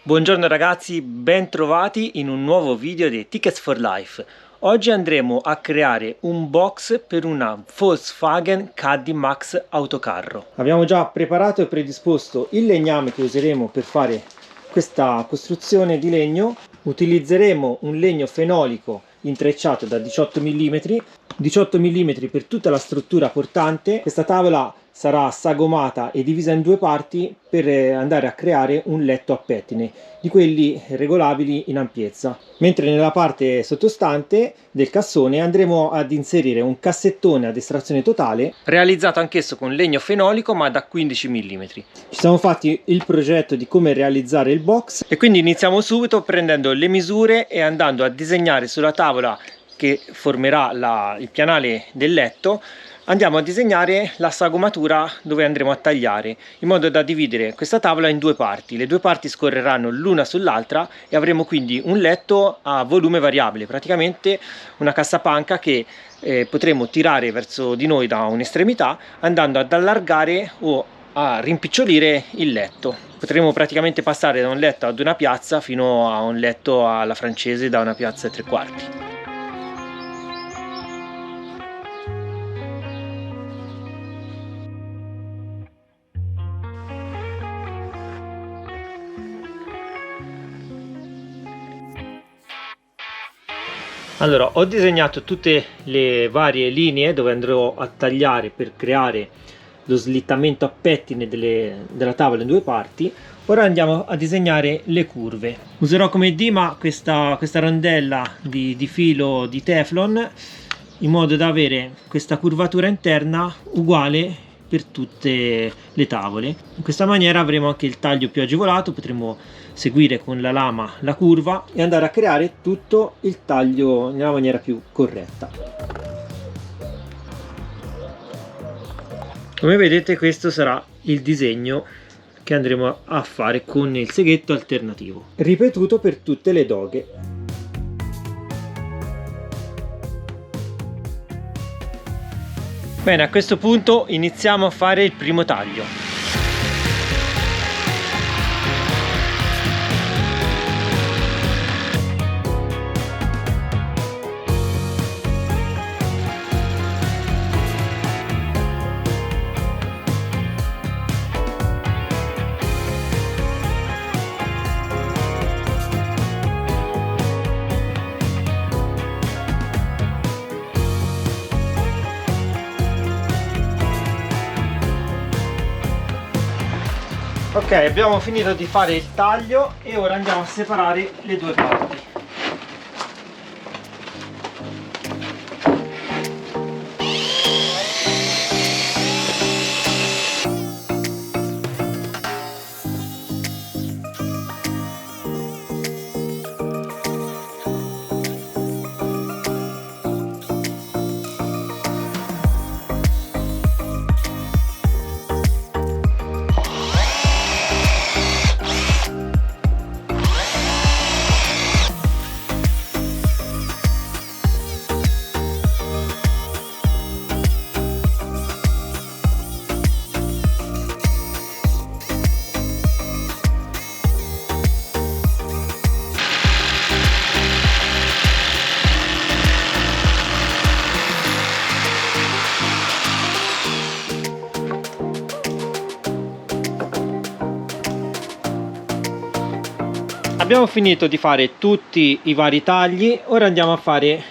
Buongiorno ragazzi, ben trovati in un nuovo video di Tickets for Life. Oggi andremo a creare un box per una Volkswagen Caddy Max autocarro. Abbiamo già preparato e predisposto il legname che useremo per fare questa costruzione di legno. Utilizzeremo un legno fenolico intrecciato da 18 mm per tutta la struttura portante. Questa tavola sarà sagomata e divisa in due parti per andare a creare un letto a pettine di quelli regolabili in ampiezza, mentre nella parte sottostante del cassone andremo ad inserire un cassettone ad estrazione totale realizzato anch'esso con legno fenolico ma da 15 mm. Ci siamo fatti il progetto di come realizzare il box e quindi iniziamo subito prendendo le misure e andando a disegnare sulla tavola che formerà il pianale del letto. Andiamo a disegnare la sagomatura dove andremo a tagliare, in modo da dividere questa tavola in due parti. Le due parti scorreranno l'una sull'altra e avremo quindi un letto a volume variabile, praticamente una cassapanca che potremo tirare verso di noi da un'estremità andando ad allargare o a rimpicciolire il letto. Potremo praticamente passare da un letto ad una piazza fino a un letto alla francese da una piazza e tre quarti. Allora, ho disegnato tutte le varie linee dove andrò a tagliare per creare lo slittamento a pettine della tavola in due parti. Ora andiamo a disegnare le curve. Userò come dima questa rondella di filo di Teflon in modo da avere questa curvatura interna uguale per tutte le tavole. In questa maniera avremo anche il taglio più agevolato, potremo seguire con la lama la curva e andare a creare tutto il taglio nella maniera più corretta. Come vedete, questo sarà il disegno che andremo a fare con il seghetto alternativo, ripetuto per tutte le doghe. Bene, a questo punto iniziamo a fare il primo taglio. Ok, abbiamo finito di fare il taglio e ora andiamo a separare le due parti. Abbiamo finito di fare tutti i vari tagli, ora andiamo a fare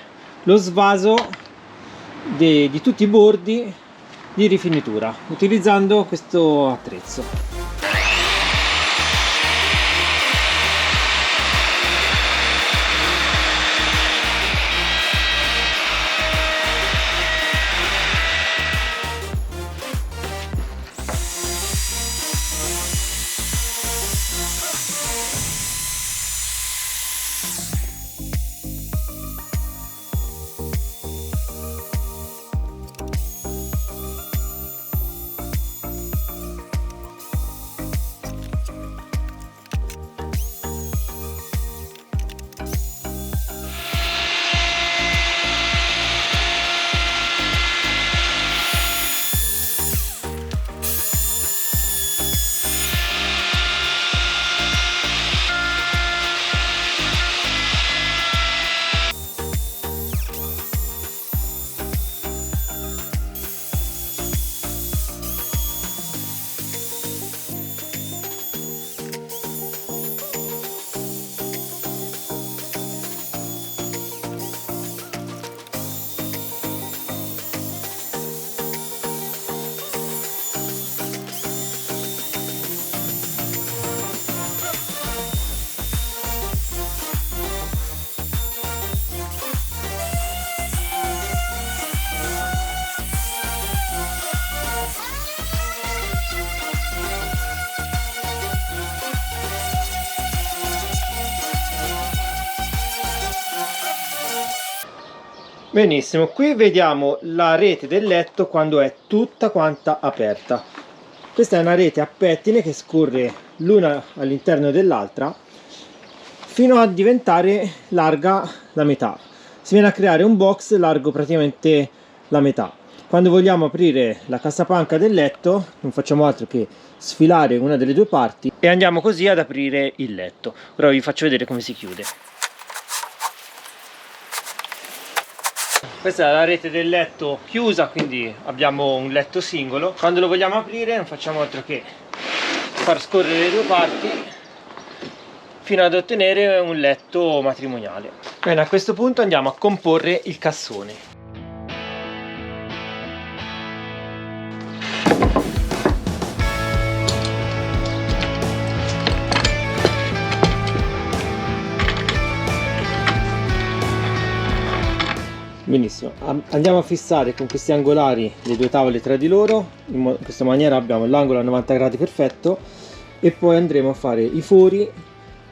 lo svaso di tutti i bordi di rifinitura utilizzando questo attrezzo. Benissimo, qui vediamo la rete del letto quando è tutta quanta aperta. Questa è una rete a pettine che scorre l'una all'interno dell'altra fino a diventare larga la metà. Si viene a creare un box largo praticamente la metà. Quando vogliamo aprire la cassapanca del letto non facciamo altro che sfilare una delle due parti e andiamo così ad aprire il letto. Ora vi faccio vedere come si chiude. Questa è la rete del letto chiusa, quindi abbiamo un letto singolo. Quando lo vogliamo aprire non facciamo altro che far scorrere le due parti fino ad ottenere un letto matrimoniale. Bene, a questo punto andiamo a comporre il cassone. Benissimo, andiamo a fissare con questi angolari le due tavole tra di loro, in questa maniera abbiamo l'angolo a 90 gradi perfetto, e poi andremo a fare i fori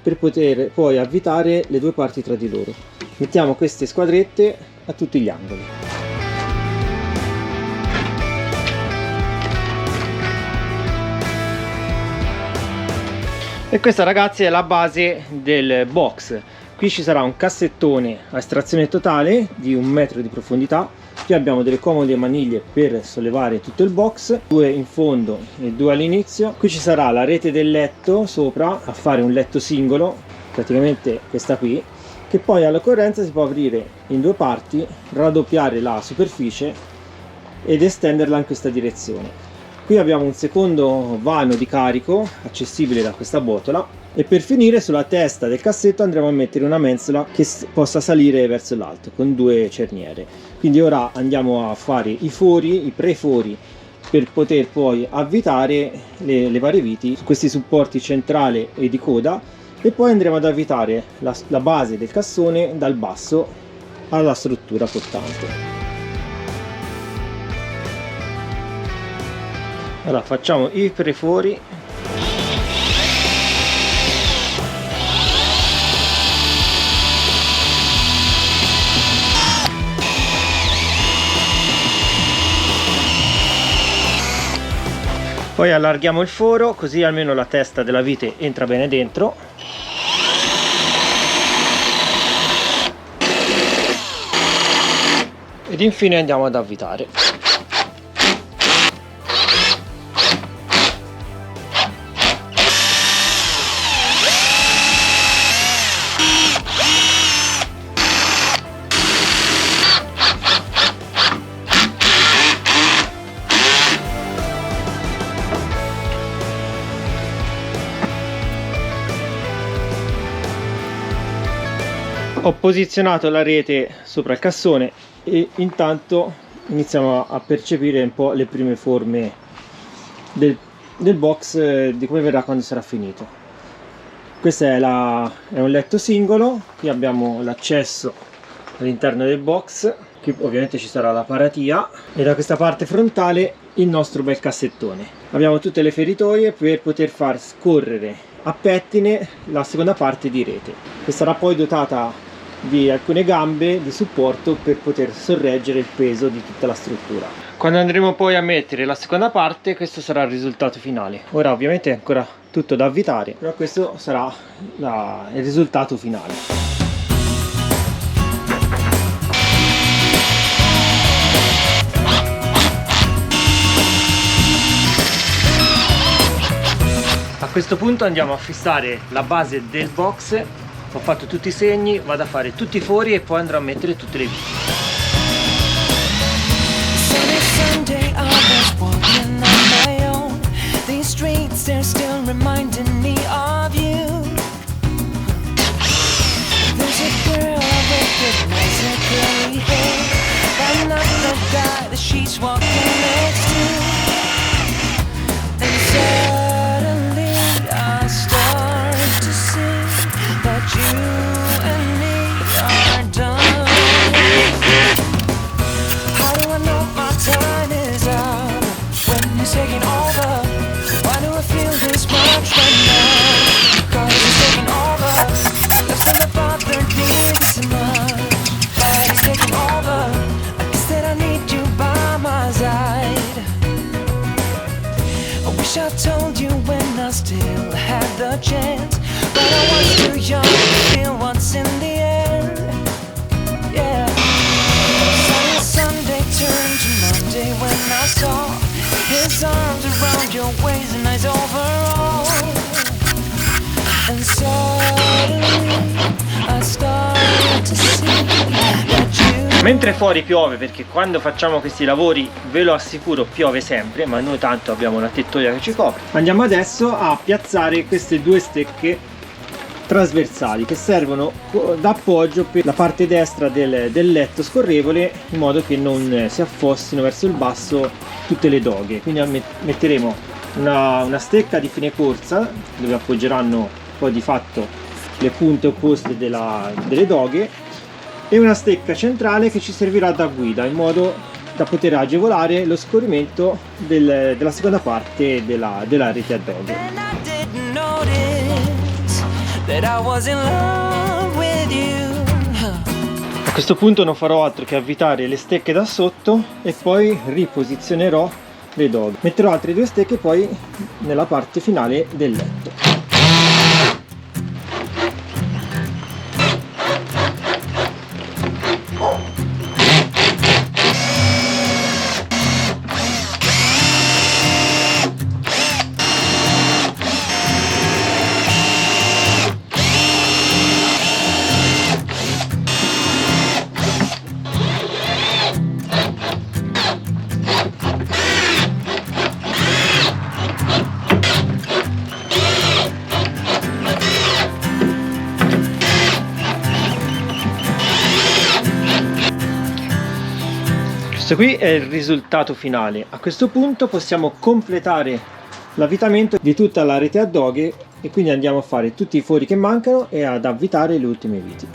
per poter poi avvitare le due parti tra di loro. Mettiamo queste squadrette a tutti gli angoli. E questa, ragazzi, è la base del box. Qui ci sarà un cassettone a estrazione totale di 1 metro di profondità. Qui abbiamo delle comode maniglie per sollevare tutto il box, 2 in fondo e 2 all'inizio. Qui ci sarà la rete del letto sopra a fare un letto singolo, praticamente questa qui, che poi all'occorrenza si può aprire in 2 parti, raddoppiare la superficie ed estenderla in questa direzione. Qui abbiamo un secondo vano di carico accessibile da questa botola. E per finire, sulla testa del cassetto andremo a mettere una mensola che possa salire verso l'alto con 2 cerniere. Quindi ora andiamo a fare i fori, i prefori, per poter poi avvitare le varie viti su questi supporti centrale e di coda, e poi andremo ad avvitare la base del cassone dal basso alla struttura portante. Allora facciamo i prefori. Poi allarghiamo il foro, così almeno la testa della vite entra bene dentro. Ed infine andiamo ad avvitare. Ho posizionato la rete sopra il cassone e intanto iniziamo a percepire un po' le prime forme del box, di come verrà quando sarà finito. Questo è un letto singolo. Qui abbiamo l'accesso all'interno del box, qui ovviamente ci sarà la paratia, e da questa parte frontale il nostro bel cassettone. Abbiamo tutte le feritoie per poter far scorrere a pettine la seconda parte di rete, che sarà poi dotata di alcune gambe di supporto per poter sorreggere il peso di tutta la struttura. Quando andremo poi a mettere la seconda parte, questo sarà il risultato finale. Ora ovviamente è ancora tutto da avvitare, però questo sarà il risultato finale. A questo punto andiamo a fissare la base del box. Ho fatto tutti i segni, vado a fare tutti i fori e poi andrò a mettere tutte le viti. But he's taking over. chance, but I was too young to feel what's in the air. Yeah. Sunday turned to Monday when I saw his arms around your waist and nice overall. And suddenly I started to see that you. Mentre fuori piove, perché quando facciamo questi lavori, ve lo assicuro, piove sempre, ma noi tanto abbiamo una tettoia che ci copre. Andiamo adesso a piazzare queste due stecche trasversali che servono d'appoggio per la parte destra del letto scorrevole, in modo che non si affossino verso il basso tutte le doghe. Quindi metteremo una stecca di fine corsa dove appoggeranno poi di fatto le punte opposte delle doghe, e una stecca centrale che ci servirà da guida, in modo da poter agevolare lo scorrimento della seconda parte della rete a doghe. A questo punto non farò altro che avvitare le stecche da sotto e poi riposizionerò le doghe. Metterò altre due stecche poi nella parte finale del letto. Questo qui è il risultato finale. A questo punto possiamo completare l'avvitamento di tutta la rete a doghe e quindi andiamo a fare tutti i fori che mancano e ad avvitare le ultime viti.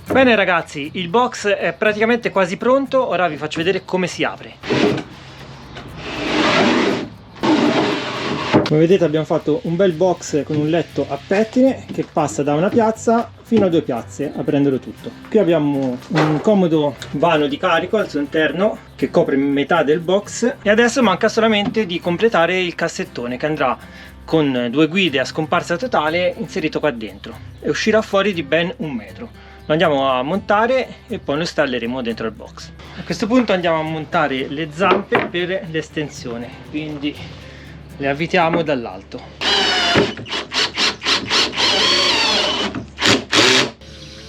Bene ragazzi, il box è praticamente quasi pronto, ora vi faccio vedere come si apre. Come vedete abbiamo fatto un bel box con un letto a pettine che passa da una piazza fino a due piazze, aprendolo tutto. Qui abbiamo un comodo vano di carico al suo interno che copre metà del box e adesso manca solamente di completare il cassettone che andrà con due guide a scomparsa totale inserito qua dentro e uscirà fuori di ben 1 metro. Lo andiamo a montare e poi lo installeremo dentro il box. A questo punto andiamo a montare le zampe per l'estensione, quindi le avvitiamo dall'alto.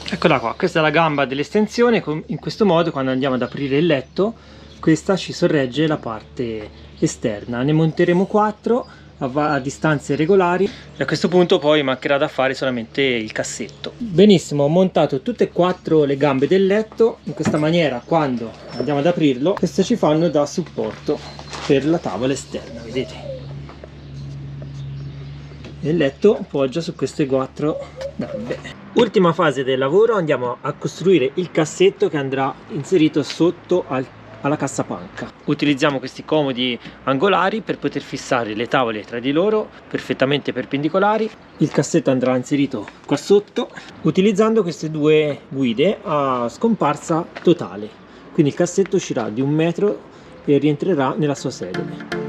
Eccola qua, questa è la gamba dell'estensione. In questo modo quando andiamo ad aprire il letto questa ci sorregge la parte esterna. Ne monteremo 4 a distanze regolari e a questo punto poi mancherà da fare solamente il cassetto. Benissimo, ho montato tutte e 4 le gambe del letto. In questa maniera quando andiamo ad aprirlo queste ci fanno da supporto per la tavola esterna, vedete? E il letto poggia su queste 4 gambe. Ultima fase del lavoro, andiamo a costruire il cassetto che andrà inserito sotto alla cassapanca. Utilizziamo questi comodi angolari per poter fissare le tavole tra di loro perfettamente perpendicolari. Il cassetto andrà inserito qua sotto utilizzando queste due guide a scomparsa totale, quindi il cassetto uscirà di 1 metro e rientrerà nella sua sede.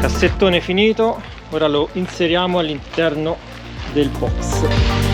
Cassettone finito, ora lo inseriamo all'interno del box.